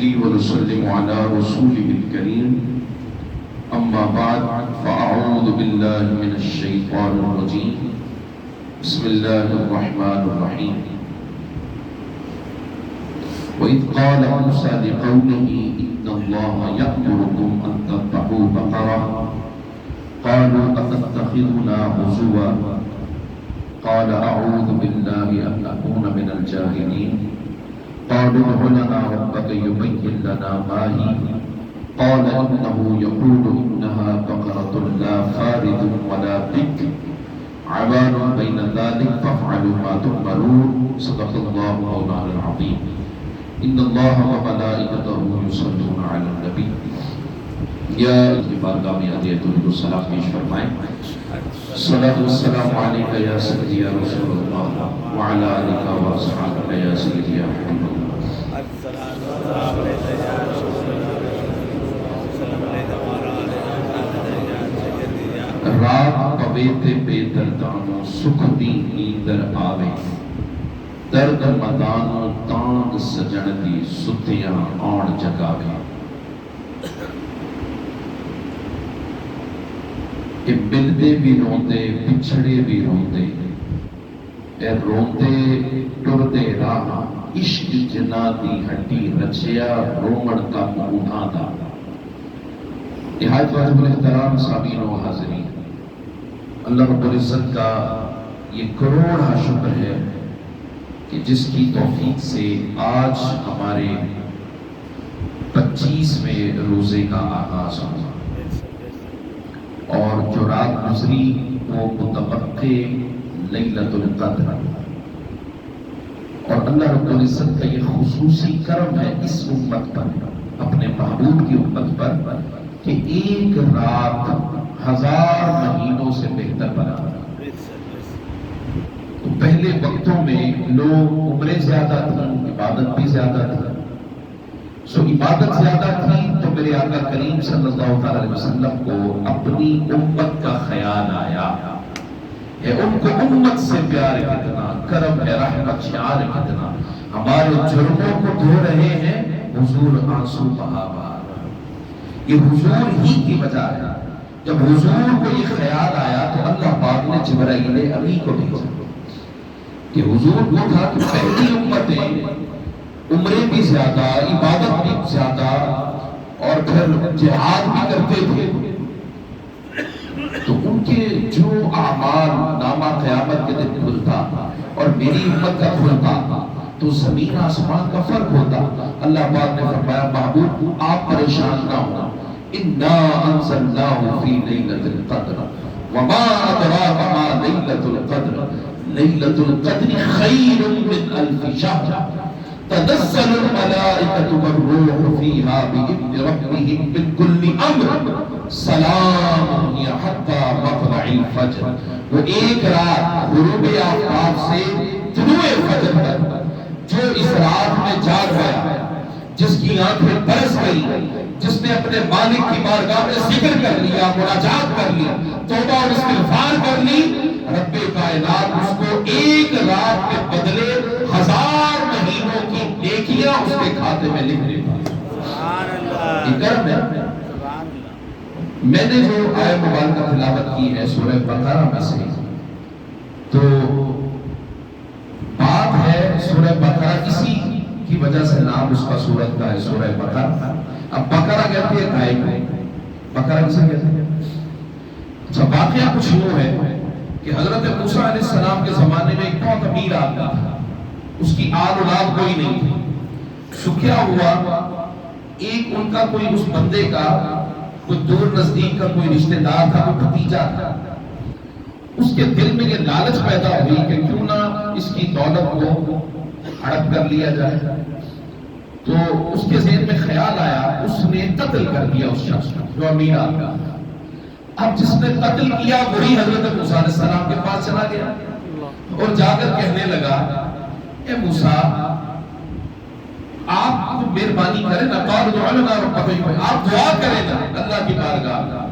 ونصلي ونسلم على رسوله الكريم أما بعد فأعوذ بالله من الشيطان الرجيم بسم الله الرحمن الرحيم وإذ قال موسى لقومه إن الله يأمركم أن تذبحوا بقرة قالوا أتتخذنا هزوا قال أعوذ بالله أن أكون من الجاهلين قالوا ادع لنا ربك يبين لنا ما هي قال إنه يقول إنها بقرة لا فارض ولا بكر عوان بين ذلك فافعلوا ما تؤمرون صدق الله مولانا العظيم ان اللہ وملائکتہ یصلون علی النبی یا بارگاہ میں ہدیۃ السلام پیش فرمائیں صلاۃ والسلام علیک یا سیدی یا رسول اللہ وعلی آلک واصحابک یا سیدی یا حبیب اللہ رات پویتے بے دردانو سکھ دی نیندر آوے درد مدانو تانگ سجن دی ستیاں آن جگاوے کہ ملدے بھی روندے پچھڑے بھی روندے اے روندے ٹردے راہ عشق جنا دی ہڈی رچیا رومڑ کا مونہا دا نہایت واجب الاحترام سامعین و حاضرین اللہ رب العزت کا یہ کروڑا شکر ہے کہ جس کی توفیق سے آج ہمارے 25ویں روزے کا آغاز ہوا اور جو رات گزری وہ متوقع لیلۃ القدر اور اللہ رب العزت کا یہ خصوصی کرم ہے اس امت پر اپنے محبوب کی امت پر کہ ایک رات 1000 مہینوں سے بہتر بنا. پہلے وقتوں میں لوگ عمریں زیادہ تھیں عبادت بھی زیادہ تھی سو عبادت زیادہ تھی تو میرے آقا کریم صلی اللہ علیہ وسلم کو اپنی امت کا خیال آیا ہے ان کو امت سے پیار کتنا کرم ہے رحمت شعار کتنا ہمارے جرموں کو دھو رہے ہیں حضور آنسو بہا بہا یہ حضور ہی کی وجہ ہے جب حضور کو یہ خیال آیا تو اللہ پاک نے جبرائیل امین کو بھیجا کہ حضور کو تھا کہ پہلی امتیں عمریں بھی زیادہ عبادت بھی زیادہ اور پھر جہاد بھی کرتے تھے تو ان کے جو اعمال نامہ قیامت کے دن کھلتا اور میری امت کا کھلتا تو زمین آسمان کا فرق ہوتا. اللہ پاک نے فرمایا محبوب آپ پریشان نہ ہونا انا انزلناہ فی لیلۃ القدر وما ادراک ما لیلۃ القدر لیلۃ القدر خیر من الف شہر تنزل الملائکۃ والروح فیہا بإذن ربہم من کل امر سلام ہی حتی مطلع الفجر. وہ ایک رات غروب آفتاب سے طلوع فجر تک جو اس رات میں جاگ گیا جس کی آنکھیں برس گئی جس نے اپنے مالک کی بارگاہ میں ذکر کر لیا مناجات کر لی توبہ اور استغفار کر لی رب کائنات اس کو ایک رات کے بدلے 1000 مہینوں کی نیکیاں اس کے کھاتے میں لکھ دیتا. یہ کرم ہے. میں نے جو آیت مبارکہ تلاوت کی ہے سورہ بقرہ میں سے تو بات ہے سورہ بقرہ اسی کی وجہ سے نام اس کا سورت کا ہے سورہ بقرہ. اب بقرہ کہتے ہیں گائے کو بقرہ کسے کہتے ہیں. اچھا واقعہ کچھ یوں ہے کہ حضرت موسیٰ علیہ السلام کے زمانے میں ایک بہت امیر آدمی تھا اس کی آل اولاد کوئی نہیں تھی. سو کیا ہوا ایک ان کا کوئی اس بندے کا کوئی دور نزدیک کا کوئی رشتہ دار تھا کوئی بھتیجا تھا اس کے دل میں یہ لالچ پیدا ہوئی کہ کیوں نہ اس کی دولت کو ہڑپ کر لیا جائے تو اس کے ذہن میں خیال آیا اس نے قتل کر دیا اس شخص کو جو امیر آدمی تھا. اب جس نے قتل کیا وہی حضرت موسیٰ علیہ السلام کے پاس چلا گیا اور جا کر کہنے لگا اے موسیٰ آپ مہربانی کریں نا آپ دعا کریں نا اللہ کی بارگاہ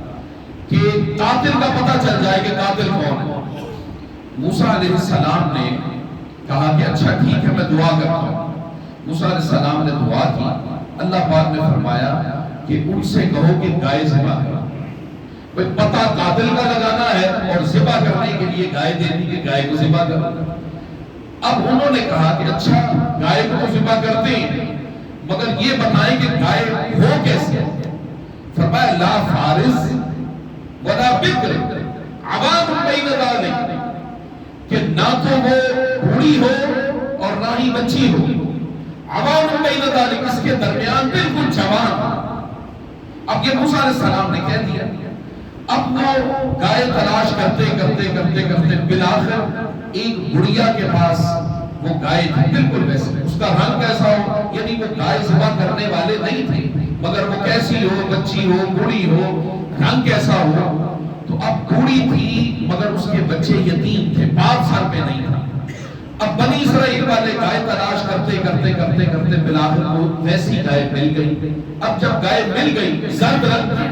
کہ قاتل کا پتہ چل جائے کہ قاتل کون ہے. موسیٰ علیہ السلام نے کہا کہ اچھا ٹھیک ہے میں دعا کرتا ہوں. موسیٰ علیہ السلام نے دعا کی اللہ پاک نے فرمایا کہ ان سے کہو کہ گائے ذبح کرو. پتہ قاتل کا لگانا ہے اور ذبح کرنے کے لیے گائے دے دی کہ گائے کو ذبح کرو. اب انہوں نے کہا کہ اچھا گائے کو تو ذبح کرتے ہیں مگر یہ بتائیں کہ گائے ہو کیسے؟ فرمایا لا فارس ولا بکر عوام بین ذالک، کہ نہ تو وہ بوڑھی ہو اور نہ ہی بچی ہو. عوام بین ذالک، اس کے درمیان بالکل جوان. اب یہ موسیٰ علیہ السلام نے کہہ دیا. اب وہ گائے تلاش کرتے کرتے کرتے کرتے بالآخر ایک بڑھیا کے پاس وہ گائے تھی بالکل ویسے. اس کا رنگ کیسا ہو، یعنی وہ گائے ذبح کرنے والے نہیں تھے مگر وہ کیسی ہو، بچی ہو، بوڑھی ہو، رنگ کیسا ہو. تو اب بوڑھی تھی مگر اس کے بچے یتیم تھے، باپ سر پہ نہیں تھا. اب بنی اسرائیل والے گائے تلاش کرتے کرتے کرتے کرتے بالآخر وہ ویسی گائے مل گئی. اب جب گائے مل گئی زرد رنگ کی،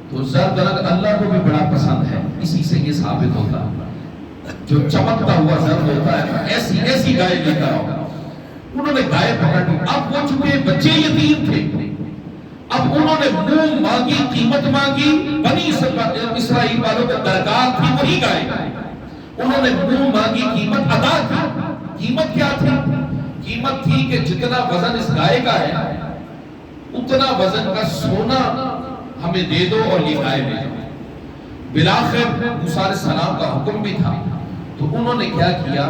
تو زرد رنگ اللہ کو بھی بڑا پسند ہے. اسی سے یہ ثابت ہوتا ہے جو چمکتا ہوا زرد ہوتا ہے ایسی ایسی گائے لے کر آؤ. انہوں نے گائے پکڑ لی. اب وہ چونکہ بچے یتیم تھے، اب انہوں نے منہ مانگی، قیمت مانگی. بنی اسرائیل والوں کے درکار تھی وہی گائے. انہوں نے منہ مانگی، قیمت ادا کی. قیمت کیا تھی؟ قیمت تھی کہ جتنا وزن اس گائے کا ہے اتنا وزن کا سونا ہمیں دے دو اور یہ گائے دے دو. بالآخر موسیٰ علیہ السلام کا حکم بھی تھا تو انہوں نے کیا کیا،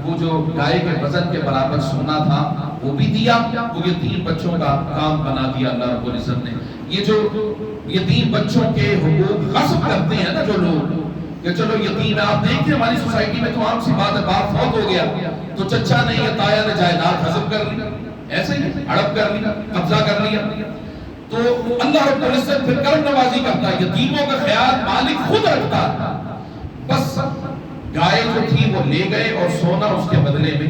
وہ جو گائے کے وزن کے برابر سونا تھا وہ بھی دیا. وہ یتیم بچوں کا کام بنا دیا اللہ رب العزت نے. یہ جو یتیم بچوں کے حقوق غصب کرتے ہیں نا جو لوگ کہ چلو یتیم ہے، آپ دیکھتے ہیں ہماری سوسائٹی میں تو عام سی بات ہے، باپ فوت ہو گیا تو چچا نے یا تایا نے جائیداد غصب کر لی، ایسے ہی ہڑپ کر لیا، قبضہ کر لیا. تو اللہ رب العزت پھر کرم نوازی کرتا ہے، یتیموں کا خیال مالک خود رکھتا ہے. بس گائے جو تھی وہ لے گئے اور سونا اس کے بدلے میں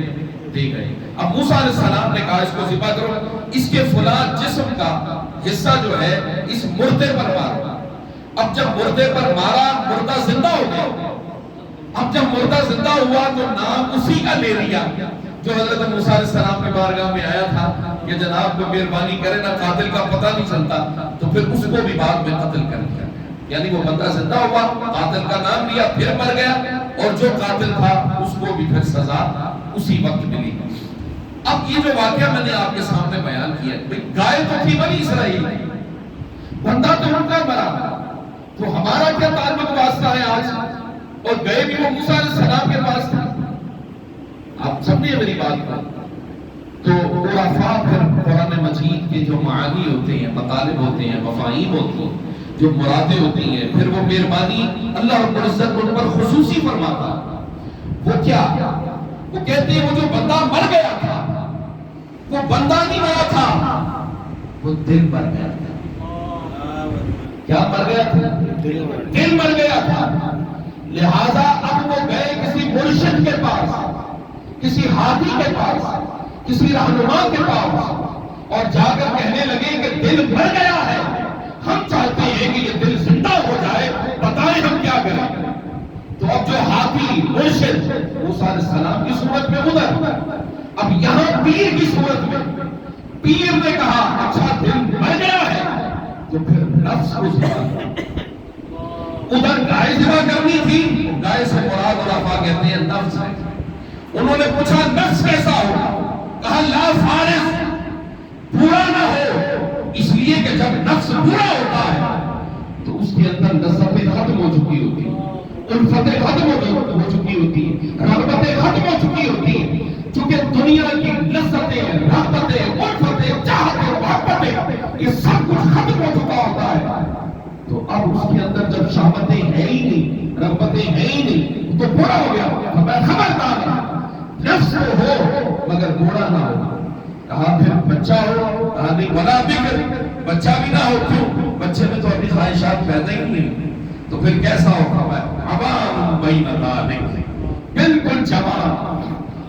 دے گئے. اب موسیٰ علیہ السلام نے کہا اس کو ذبح کرو، اس کے فلاں جسم کا حصہ جو ہے اس مردے پر مارو. اب جب مردے پر مارا مردہ زندہ ہو گیا. اب جب مردہ زندہ ہوا تو نام اسی کا لے لیا جو حضرت موسیٰ علیہ السلام کی بارگاہ میں آیا تھا کہ جناب کو مہربانی کرے نا، قاتل کا پتہ نہیں چلتا. تو پھر اس کو بھی بعد میں قتل کر دیا. یعنی وہ بندہ زندہ ہوا، قاتل کا نام لیا، پھر مر گیا اور جو قاتل تھا اس کو بھی پھر سزا اسی وقت ملی. اب یہ جو واقعہ میں نے آپ کے سامنے بیان کیا، گائے تو تھی بنی اسرائیل، بندہ تو ان کا مرا، تو ہمارا کیا تعلق واسطہ ہے آج؟ اور گئے بھی وہ موسیٰ علیہ السلام کے پاس تھا. آپ سمجھے میری بات کو؟ تو عرفاء پھر قرآن مجید کے جو معانی ہوتے ہیں، مطالب ہوتے ہیں، مفاہیم ہوتے ہیں، جو مرادیں ہوتی ہیں، پھر وہ مہربانی اللہ رب العزت ان پر خصوصی فرماتا. وہ کیا؟ وہ کہتے ہیں وہ جو بندہ مر گیا تھا وہ بندہ نہیں مرا تھا، وہ دل مر گیا تھا. کیا مر گیا تھا؟ دل مر گیا تھا. لہذا اب وہ گئے کسی مرشد کے پاس، کسی ہادی کے پاس، کسی رہنما کے پاس اور جا کر کہنے لگے کہ دل مر گیا ہے، ہم چاہتے ہیں کہ یہ دل زندہ ہو جائے، بتائیں ہم کیا کریں. تو اب جو ہادی مرشد موسیٰ علیہ السلام کی صورت میں ادھر، اب یہاں پیر کی صورت میں پیر نے کہا اچھا دل مر گیا ہے تو پھر نفس کو ذبح کرو. ادھر گائے ذبح کرنی تھی، گائے سے مراد عرفاء کہتے ہیں نفس ہے. انہوں نے پوچھا نفس کیسا ہوگا؟ کہا لا فارس، برا نہ ہو، اس لیے کہ جب نفس برا ہوتا ہے تو اس کے اندر لذتیں ختم ہو چکی ہوتی ہیں، الفتیں ختم ہو چکی ہوتی ہیں، رغبتیں ختم ہو چکی ہوتی ہیں. چونکہ دنیا کی لذتیں، رغبتیں، الفتیں، چاہتیں، محبتیں، یہ سب کچھ ختم ہو چکا ہوتا ہے. تو اب اس کے اندر جب شہوتیں ہیں ہی نہیں، رغبتیں ہیں ہی نہیں تو برا ہو گیا. میں خبردار نفس ہو مگر بوڑھا نہ ہو. کہا پھر بچہ ہو، کہا نہیں ولا بکر، بچہ بھی نہ ہو. کیوں؟ بچے میں تو اپنی خواہشات پیدا ہی نہیں. تو پھر کیسا ہوگا؟ عوام بین ذالک، بالکل جوان.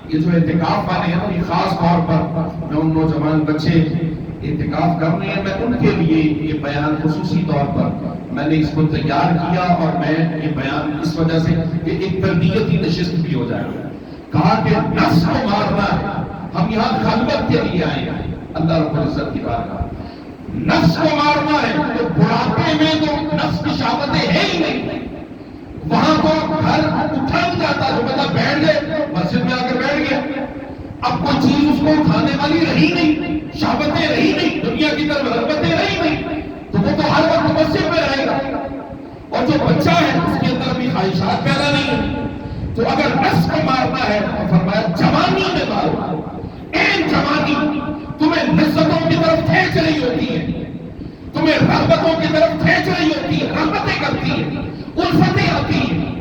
یہ جو اعتکاف والے ہیں نا، یہ خاص طور پر میں ان نوجوان بچے اعتکاف کر رہے ہیں، میں ان کے لیے یہ بیان خصوصی طور پر میں نے اس کو تیار کیا. اور میں یہ بیان اس وجہ سے کہ ایک تربیتی نشست بھی ہو جائے گا. کہا کہ نفس کو مارنا ہے، ہم یہاں خلوت کے لیے آئے ہیں، اللہ رب العزت کی بارگاہ نفس کو مارنا ہے تو بڑھاپے میں تو نفس کی شہوتیں ہے ہی نہیں، وہاں تو گھر اٹھا نہیں جاتا، جو بندہ بیٹھ گئے مسجد میں آ کر بیٹھ گیا، اب کوئی چیز اس کو اٹھانے والی رہی نہیں، شہوتیں رہی نہیں، دنیا کی طرف رغبتیں رہی نہیں، تو وہ تو ہر وقت مسجد میں رہے گا۔ اور جو بچہ ہے اس کے اندر بھی خواہشات پیدا نہیں ہے، تو اگر نفس کو مارنا ہے تو فرمایا جوانی میں مارو، این جوانی تمہیں لذتوں کی طرف کھینچ رہی ہوتی ہے، تمہیں رغبتوں کی طرف کھینچ رہی ہوتی ہے، رغبتیں کرتی ہے، الفتیں آتی ہیں،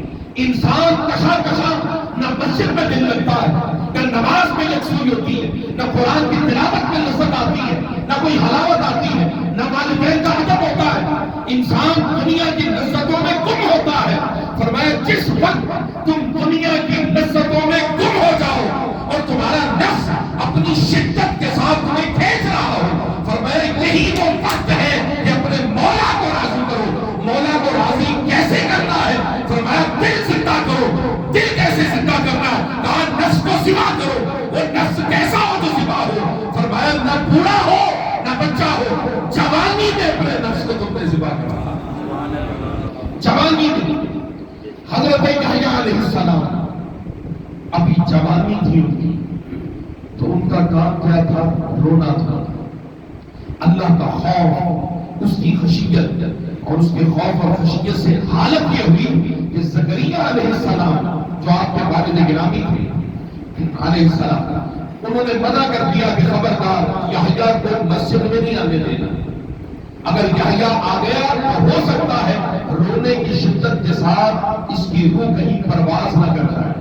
انسان کشا کشا نہ مسجد میں دل لگتا ہے، نہ نماز میں یکسوئی ہوتی ہے، نہ قرآن کی تلاوت میں لذت آتی ہے، نہ کوئی حلاوت آتی ہے، نہ والدین کا ادب ہوتا ہے، انسان دنیا کی لذتوں میں گم ہوتا ہے۔ فرمایا جس وقت تم دنیا کی لذتوں میں گم ہو جاؤ اور تمہارا نفس اپنی شدت کے ساتھ تمہیں کھینچ رہا ہو، فرمایا یہی وہ وقت ہے کہ اپنے مولا کو راضی کرو۔ مولا کو راضی کیسے کرنا ہے؟ فرمایا دل زندہ کرو۔ دل کیسے زندہ کرنا ہے؟ کہا نفس کو سوا کرو۔ وہ نفس کیسا ہو تو سوا ہو؟ فرمایا نہ بوڑھا ہو نہ بچہ ہو، جوانی میں اپنے نفس کو تم نے سوا کرنا۔ جوانی میں حضرت یحییٰ علیہ السلام ابھی جوانی تھی ان کی، تو ان کا کام کیا تھا؟ رونا تھا۔ اللہ کا خوف، اس کی خشیت، اور اس کے خوف اور خشیت سے حالت یہ ہوئی کہ زکریا علیہ السلام جو آپ کے والد گرامی تھے علیہ السلام، انہوں نے منع کر دیا کہ خبردار یحییٰ کو مسجد میں نہیں آنے دینا، اگر یحییٰ آ گیا تو ہو سکتا ہے رونے کی شدت کے ساتھ اس کی روح کہیں پرواز نہ کر جائے،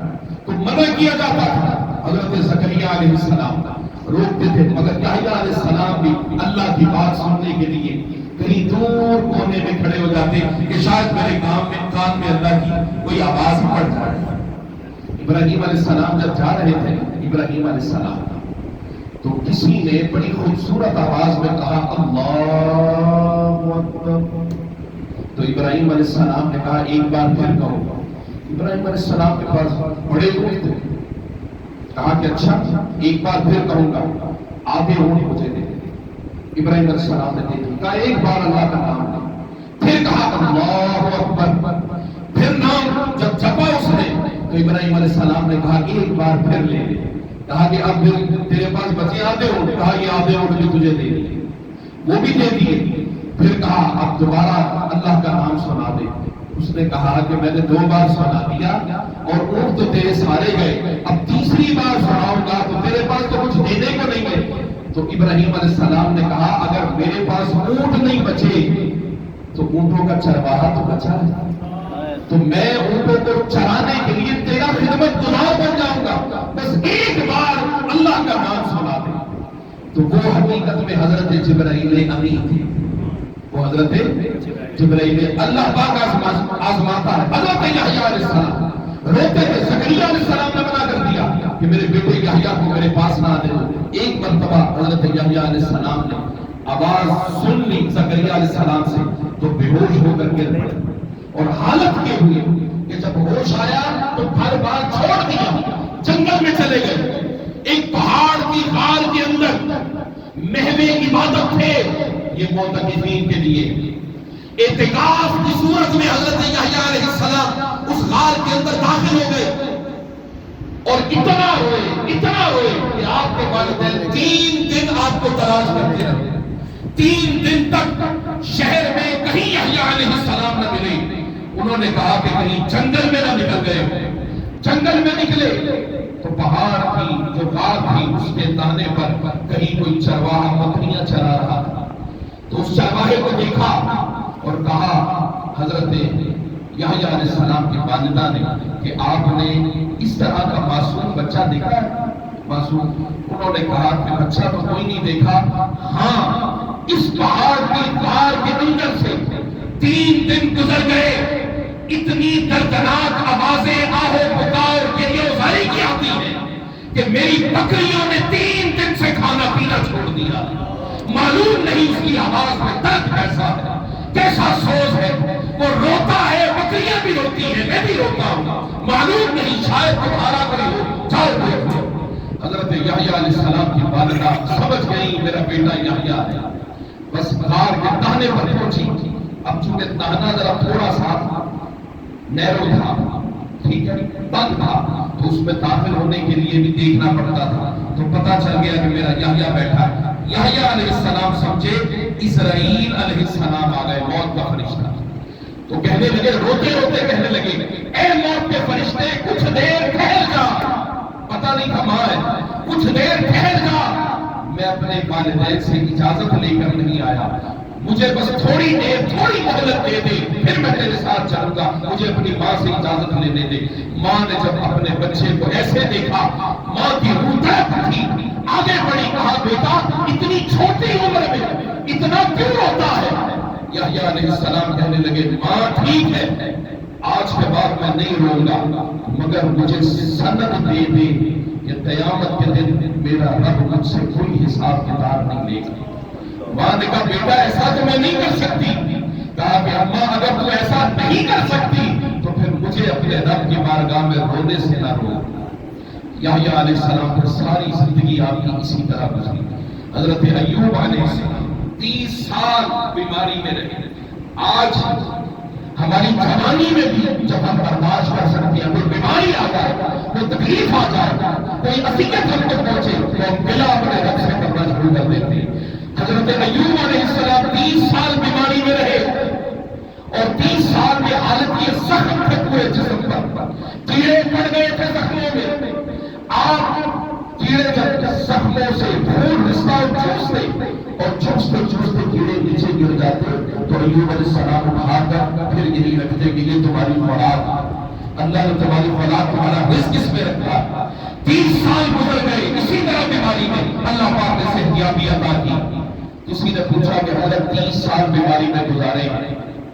تو منع کیا جاتا تھا۔ حضرت زکریا علیہ السلام روکتے تھے، مگر یحییٰ علیہ السلام بھی اللہ کی بات سننے کے لیے کہیں دور کونے میں کھڑے ہو جاتے کہ شاید میرے کان میں اللہ کی کوئی آواز پڑ جائے۔ ابراہیم علیہ السلام جب جا رہے تھے، ابراہیم علیہ السلام، تو کسی نے بڑی خوبصورت آواز میں کہا اللہ اکبر، تو ابراہیم علیہ السلام نے کہا ایک بار پھر کہو۔ ابراہیم علیہ السلام کے پاس بڑے اونٹ تھے، کہا کہ اچھا ایک بار پھر کہوں گا، آدھے اونٹ مجھے دے۔ ابراہیم علیہ السلام نے دے دی، کہا ایک بار اللہ کا نام لے، پھر کہا اللہ اکبر، پھر نام جب جپا اس نے تو ابراہیم علیہ السلام نے کہا ایک بار پھر لے لے، کہا کہ اب تیرے پاس بچے آدھے اونٹ، کہا یہ آدھے اونٹ بھی تجھے دے دیے، وہ بھی دے دیے۔ پھر کہا اب دوبارہ اللہ کا نام سنا دے، اس نے کہا کہ میں نے 2 بار سنا دیا اور اونٹ تو تیرے سارے گئے، اب تیسری بار سناؤں گا تو تیرے پاس تو کچھ دینے کو نہیں ہے۔ تو ابراہیم علیہ السلام نے کہا اگر میرے پاس اونٹ نہیں بچے تو اونٹوں کا چرواہا تو بچا ہے، تو میں اونٹوں کو چرانے کے لیے تیرا خدمت گزار بن جاؤں گا، بس ایک بار اللہ کا نام سنا دے۔ تو وہ حقیقت میں حضرت جبرائیل امین تھے، وہ حضرت جبرائیل اللہ پاک آزماتا ہے۔ حضرت یحییٰ علیہ السلام روتے تھے، زکریا علیہ السلام نے منع کر دیا کہ میرے بیٹے یحییٰ کو میرے پاس نہ آنے دو۔ ایک مرتبہ حضرت یحییٰ علیہ السلام نے آواز سن لی زکریا علیہ السلام سے تو بے ہوش ہو کر گر پڑے، اور حالت یہ ہوئی کہ جب ہوش آیا تو گھر بار چھوڑ دیا، جنگل میں چلے گئے، ایک پہاڑ کی غار کے اندر محو عبادت تھے یہ معتکفین کے لیے۔ اعتکاف کی صورت میں حضرت یحییٰ علیہ السلام اس غار کے اندر داخل ہو گئے، اور اتنا روئے کہ آپ کے والدین 3 دن آپ کو تلاش کرتے رہے، 3 دن تک شہر میں کہیں یحییٰ علیہ السلام نہ ملے۔ انہوں نے کہا کہ کہیں جنگل میں نہ نکل گئے، جنگل میں نکلے تو پہاڑ کی جو غار تھی اس کے تانے پر کہیں کوئی چرواہا بکریاں چرا رہا تھا، تو اس چرواہے کو دیکھا اور کہا حضرت یحییٰ علیہ السلام کی والدہ نے کہ آپ نے اس طرح کا معصوم بچہ دیکھا ہے؟ معصوم، انہوں نے کہا کہ بچہ تو کوئی نہیں دیکھا، ہاں اس پہاڑ کی غار کے اندر سے 3 دن گزر گئے، اتنی دردناک آوازیں آہو پکار کے لیے ازاری کی آتی ہیں کہ میری بکریوں نے 3 دن سے کھانا پینا چھوڑ دیا، معلوم نہیں اس کی آواز میں درد کیسا ہے، کیسا سوز ہے، وہ روتا ہے، بکریاں بھی روتی ہیں، میں بھی روتا ہوں، معلوم نہیں شاید تمہارا کوئی ہو، جاؤ دیکھو۔ حضرت یحییٰ علیہ السلام کی والدہ سمجھ گئی میرا بیٹا یحییٰ ہے، بس غار کے تہنے پر پہنچی. اب چونکہ تہنا ذرا تھوڑا سا نیرو تھا، ٹھیک ہے، بند تھا، تو اس میں داخل ہونے کے لیے بھی دیکھنا پڑتا تھا. تو پتا چل گیا کہ میرا یحییٰ بیٹھا ہے. یحییٰ علیہ السلام سمجھے اسرائیل علیہ السلام آ گئے، موت کا فرشتہ. تو کہنے لگے، روتے روتے کہنے لگے، اے موت کے فرشتے کچھ دیر ٹھہر جا. پتا نہیں تھا ماں ہے، کچھ دیر ٹھہر جا، میں اپنے والدین سے اجازت لے کر نہیں آیا، مجھے بس تھوڑی دیر تھوڑی مہلت دے دے، پھر میں تیرے ساتھ چلوں گا، مجھے اپنی ماں سے اجازت لینے دے. ماں نے جب اپنے بچے کو ایسے دیکھا، ماں کی روح تڑپ اٹھی، آگے بڑھی، کہا بیٹا اتنی چھوٹی عمر میں اتنا کیوں روتا ہے؟ یحییٰ علیہ السلام کہنے لگے، ماں ٹھیک ہے، آج کے بعد میں نہیں روں گا، مگر مجھے سند دے دے کہ قیامت کے دن میرا رب مجھ سے کوئی حساب کتاب نہیں لے گا. ماں نے کہا بیٹا ایسا تو میں نہیں کر سکتی. کہا کہ اماں اگر تو ایسا نہیں کر سکتی تو پھر مجھے اپنے رب کی بارگاہ میں رونے سے نہ رو. یحییٰ علیہ السلام پر ساری زندگی آپ کی اسی طرح گزری. حضرت ایوب علیہ السلام 30 سال بیماری میں رہے. آج ہماری جوانی میں بھی جب ہم برداشت کر سکتے ہیں، کوئی بیماری آ جائے، کوئی تکلیف آ جائے، کوئی اذیت ہم کو پہنچے، تو ہم بلا اپنے رب سے کرنا شروع کر دیتے ہیں. حضرت ایوب علیہ السلام 30 سال بیماری میں رہے اور 30 سال میں حالت یہ زخم تھے پورے جسم پر، کیڑے پڑ گئے تھے زخموں میں. آپ کیڑے جب زخموں سے خون رستا چوستے اور چوستے چوستے کیڑے نیچے گر جاتے تو ایوب علیہ السلام اٹھا کر پھر یہی رکھتے کہ یہ تمہاری اولاد، اللہ نے تمہاری اولاد، تمہارا رزق اس میں رکھا. 30 سال گزر گئے اسی طرح بیماری میں، اللہ پاک نے صحتیابی عطا کی. کسی نے پوچھا کہ حضرت 30 سال بیماری میں گزارے،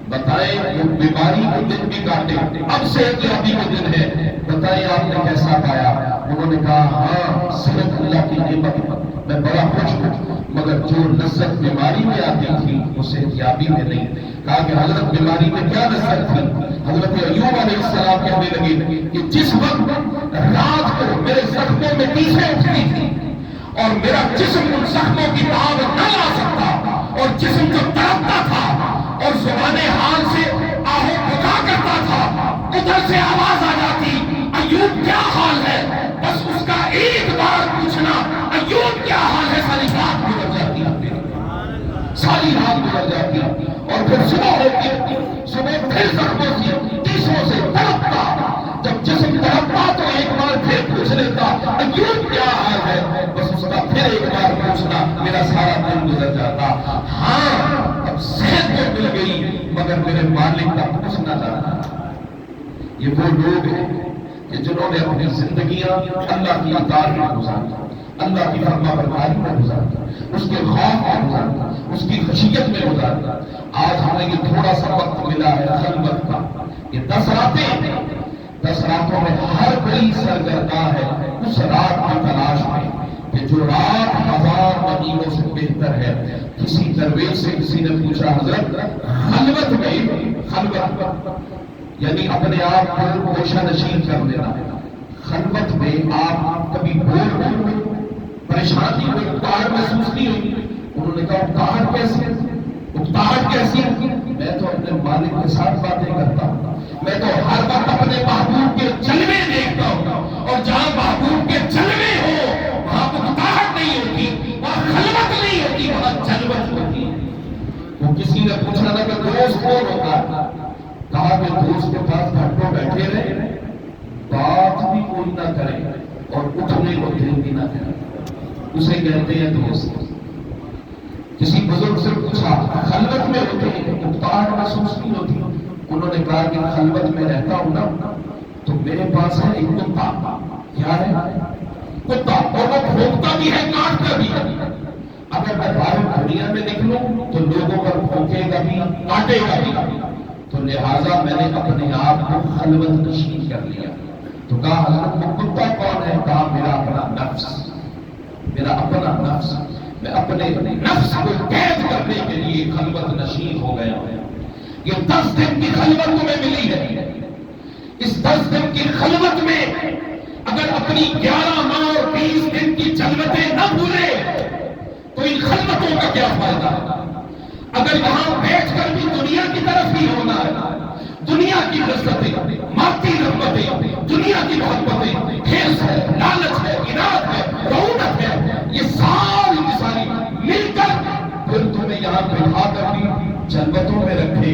بتائیں وہ بیماری کے دن بھی کاٹے، اب صحتیابی کے دن ہے، بتائیں آپ نے کیسا پایا؟ انہوں نے کہا ہاں صحت اللہ کی نعمت، میں بڑا خوش ہوں، مگر جو لذت بیماری میں آتی تھی وہ صحتیابی میں نہیں. کہا کہ حضرت بیماری میں کیا لذت تھی؟ حضرت ایوب علیہ السلام کہنے لگے کہ جس وقت رات کو میرے زخموں میں ٹیسیں اٹھتی تھی اور میرا جسم ان زخموں کی تاب نہ لا سکتا اور جسم جو تڑپتا تھا اور زبان حال سے آہو بکا کرتا تھا، ادھر سے آواز آ جاتی ایوب کیا حال ہے، بس اس کا ایک بار پوچھنا ایوب کیا حال ہے، ساری رات گزر جاتی ہے، ساری رات گزر جاتی ہے. اور پھر صبح ہوتی، صبح پھر زخموں سے ٹیسوں سے تڑپتا، جب جسم تڑپتا تو ایک بار پھر پوچھ لیتا ایوب کیا حال ہے، بس اس کا پھر ایک بار پوچھنا، میرا سارا دن گزر جاتا. ہاں اب صحت تو مل گئی مگر میرے مالک کا پوچھنا چاہتا. یہ وہ لوگ ہیں کہ جنہوں نے اپنی زندگیاں اللہ کی اطاعت میں گزاری، اللہ کی فرما برداری میں گزاری، اس کے خوف میں گزاری، اس کی خشیت میں گزاری. آج ہمیں یہ تھوڑا سا وقت ملا ہے خلوت کا، یہ 10 راتیں، 10 راتوں میں ہر کوئی سرگرداں ہے اس رات کی تلاش میں کہ جو رات 1000 مہینوں سے بہتر ہے. کسی درویش سے کسی نے پوچھا حضرت خلوت میں، خلوت یعنی اپنے آپ کو گوشہ نشین کر لینا، خلوت میں آپ کبھی بور ہوئے، پریشانی ہوئی، اکتاہٹ محسوس نہیں ہوئی؟ انہوں نے کہا اکتاہٹ کیسی؟ اکتاہٹ کیسی؟ میں تو اپنے مالک کے ساتھ باتیں کرتا ہوں، میں تو ہر وقت اپنے محبوب کے جلوے دیکھتا ہوں، اور جہاں محبوب کے جلوے ہو وہاں اکتاہٹ نہیں ہوتی، وہاں خلوت نہیں ہوتی، وہاں جلوت ہوتی ہے. وہ کسی نے پوچھا تھا کہ دوست کون ہوتا ہے؟ کہا کہ دوست کے پاس گھنٹوں بیٹھے رہے، بات بھی کوئی نہ کرے اور اٹھنے کو دل بھی نہ کرے، اسے کہتے ہیں دوست. کسی بزرگ سے پوچھا خلوت میں ہوتے ہیں اکتاہٹ محسوس نہیں ہوتی؟ انہوں نے کہا کہ خلوت میں رہتا ہوں نا تو میرے پاس ہے ایک کتا. کیا ہے؟ کتا، اور وہ بھونکتا بھی ہے، کاٹتا بھی ہے. اگر میں باہر دنیا میں نکلوں تو لوگوں پر بھونکے گا بھی، کاٹے گا بھی، تو لہٰذا میں نے اپنے آپ کو خلوت نشین کر لیا. تو کہا حضرت وہ کتا کون ہے؟ کہا میرا اپنا نفس، میرا اپنا نفس. میں اپنے نفس کو قید کرنے کے لیے خلوت نشین ہو گیا. یہ 10 دن کی خلوت تمہیں ملی ہے، اس 10 دن کی خلوت میں اگر اپنی 11 ماہ اور 20 دن کی جلوتیں نہ بھولے تو ان خلوتوں کا کیا فائدہ ہے؟ اگر یہاں بیٹھ کر بھی دنیا کی طرف ہی ہونا ہے، دنیا کی لذتیں، مادی رغبتیں، دنیا کی محبتیں، حرص ہے، لالچ ہے، اناد ہے، رعونت ہے، یہ ساری کی ساری مل کر پھر تمہیں یہاں بٹھا کر بھی جلوتوں میں رکھے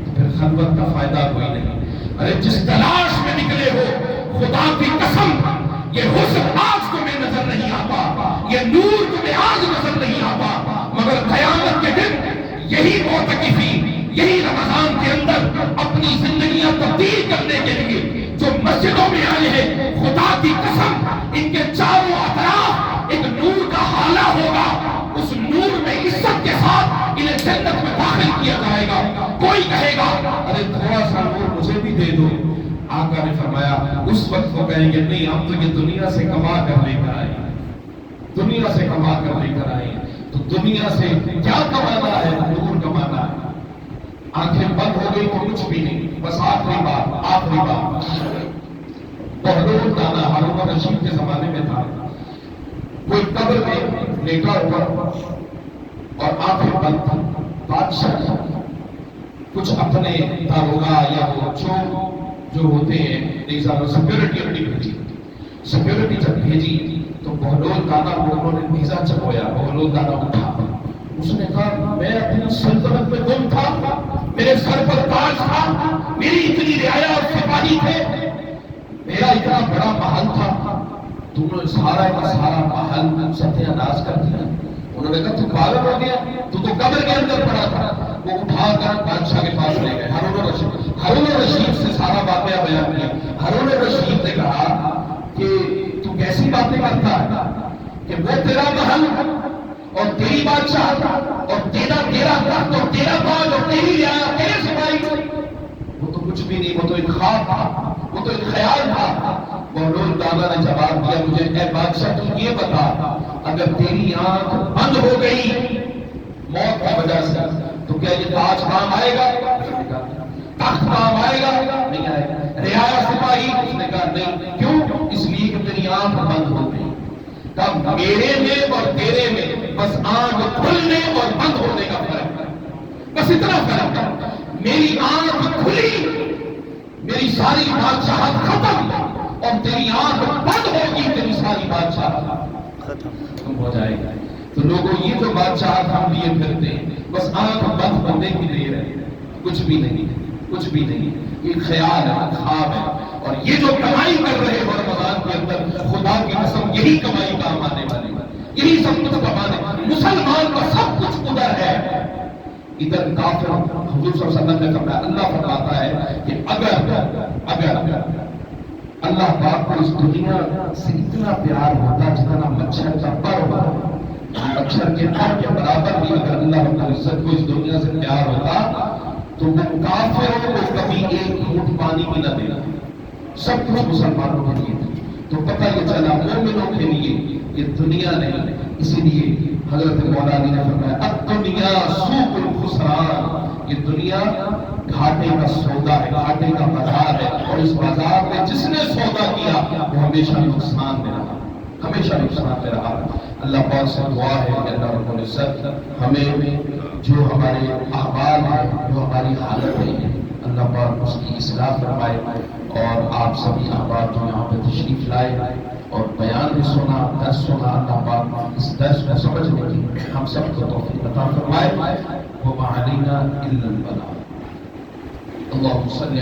تو پھر خلوت کا فائدہ کوئی نہیں۔ ارے جس تلاش میں نکلے ہو، خدا کی قسم یہ حسن آج تمہیں نظر نہیں آتا، یہ نور تمہیں آج نظر نہیں آتا، مگر قیامت کے دن یہی معتکفین، یہی رمضان کے اندر اپنی زندگیاں تبدیل کرنے کے لیے جو مسجدوں میں آئے ہیں، خدا کی قسم ان کے چاروں اطراف ایک نور کا حالہ ہوگا، اس نور میں عزت کے ساتھ انہیں جنت میں داخل کیا جائے گا۔ کوئی کہے گا ارے تھوڑا سا نور مجھے بھی دے دو، آقا نے فرمایا اس وقت وہ کہیں گے نہیں، ہم تو یہ دنیا سے کما کر لے کر آئے، دنیا سے کما کر لے کر آئے، تو دنیا سے کیا کمانا ہے؟ نور کمانا ہے۔ آنکھیں بند ہو گئی تو کچھ بھی نہیں، بس آخری بات بہلول دانا ہارون رشید کے زمانے میں تھا، کوئی قبر میں لیٹا ہوا اور آنکھیں بند تھا، بادشاہ کچھ اپنے داروغہ یا وہ چور جو ہوتے ہیں سیکورٹی اپنی بھیجی، سیکورٹی جب بھیجی تو بہلول دانا کو انہوں نے نیزا چبویا، بہلول دانا اٹھا، اس نے کہا میں اپنی سلطنت میں گم تھا، میرے سر پر تاج تھا، میری اتنی رعایا اور سپاہی تھے، میرا اتنا بڑا محل تھا، تم نے سارا کا سارا محل ستیہ ناش کر دیا۔ انہوں نے کہا تو پاگل ہو گیا، تو قبر کے اندر پڑا تھا۔ وہ اٹھا کر بادشاہ کے پاس لے گئے، ہارون رشید سے سارا واقعہ بیان کیا۔ ہارون رشید نے کہا کہ تو کیسی باتیں کرتا ہے کہ وہ تیرا محل اور تیری بادشاہ اور تیرا تخت اور تیرا تاج اور تیری رعایا، تیرے سپاہی، وہ تو کچھ بھی نہیں، وہ تو ایک خواب تھا، وہ تو ایک خیال تھا۔ بہلول دانا نے جواب دیا مجھے اے بادشاہ تو یہ بتا اگر تیری آنکھ بند ہو گئی موت کی وجہ سے تو کیا یہ تاج کام آئے گا؟ تخت کام آئے گا؟ نہیں آئے گا۔ رعایا سپاہی؟ اس نے کہا نہیں۔ کیوں؟ اس لیے کہ تیری آنکھ بند ہو گئی۔ تب میرے میں اور تیرے میں بس آنکھ کھلنے اور بند ہونے کا فرق ہے، بس اتنا فرق ہے۔ میری آنکھ کھلی، میری ساری بادشاہت ختم، اور تیری آنکھ بند ہوگی، تیری ساری بادشاہت ختم ہو جائے گا۔ تو لوگوں یہ جو بادشاہت ہم لیے پھرتے ہیں بس آنکھ بند ہونے کی دیر ہے، کچھ بھی نہیں، کچھ بھی نہیں، یہ خیال ہے، خواب ہے۔ اور یہ جو کمائی کر رہے ہو رمضان کے اندر، خدا کی قسم یہی کمائی کام آنے والی ہے، یہی سب کچھ کمانے والی۔ مسلمان کا سب کچھ ادھر ہے، ادھر کافر۔ حضور صلی اللہ علیہ وسلم نے فرمایا، اللہ فرماتا ہے کہ اگر اللہ پاک کو اس دنیا سے اتنا پیار ہوتا جتنا مچھر کا پر ہو، مچھر کے پر کے برابر بھی اگر اللہ رب العزت کو اس دنیا سے پیار ہوتا تو وہ کافروں کو کبھی ایک گھونٹ پانی بھی نہ دینا، سب کچھ مسلمانوں کے لیے تھا۔ تو پتہ یہ چلا مومنوں کے لیے یہ دنیا نہیں، اسی لیے حضرت مولا علی نے فرمایا الدنیا سوق الخسران، یہ دنیا گھاٹے کا سودا ہے، گھاٹے کا بازار ہے، اور اس بازار میں جس نے سودا کیا وہ ہمیشہ نقصان میں رہا، ہمیشہ نقصان میں رہا۔ اللہ پاک سے دعا ہے کہ اللہ رب العزت ہمیں جو ہمارے احوال ہیں، جو ہماری حالت ہے، اللہ پاک اس کی اصلاح فرمائے، اور آپ سبھی احباب جو یہاں پہ تشریف لائے اور بیان بھی سنا، درس سنا، اللہ پاک اس درس کو سمجھنے کی ہم سب کو توفیق عطا فرمائے۔ وَمَا عَلَيْنَا إِلَّا الْبَلَاغُ۔ اللهم صل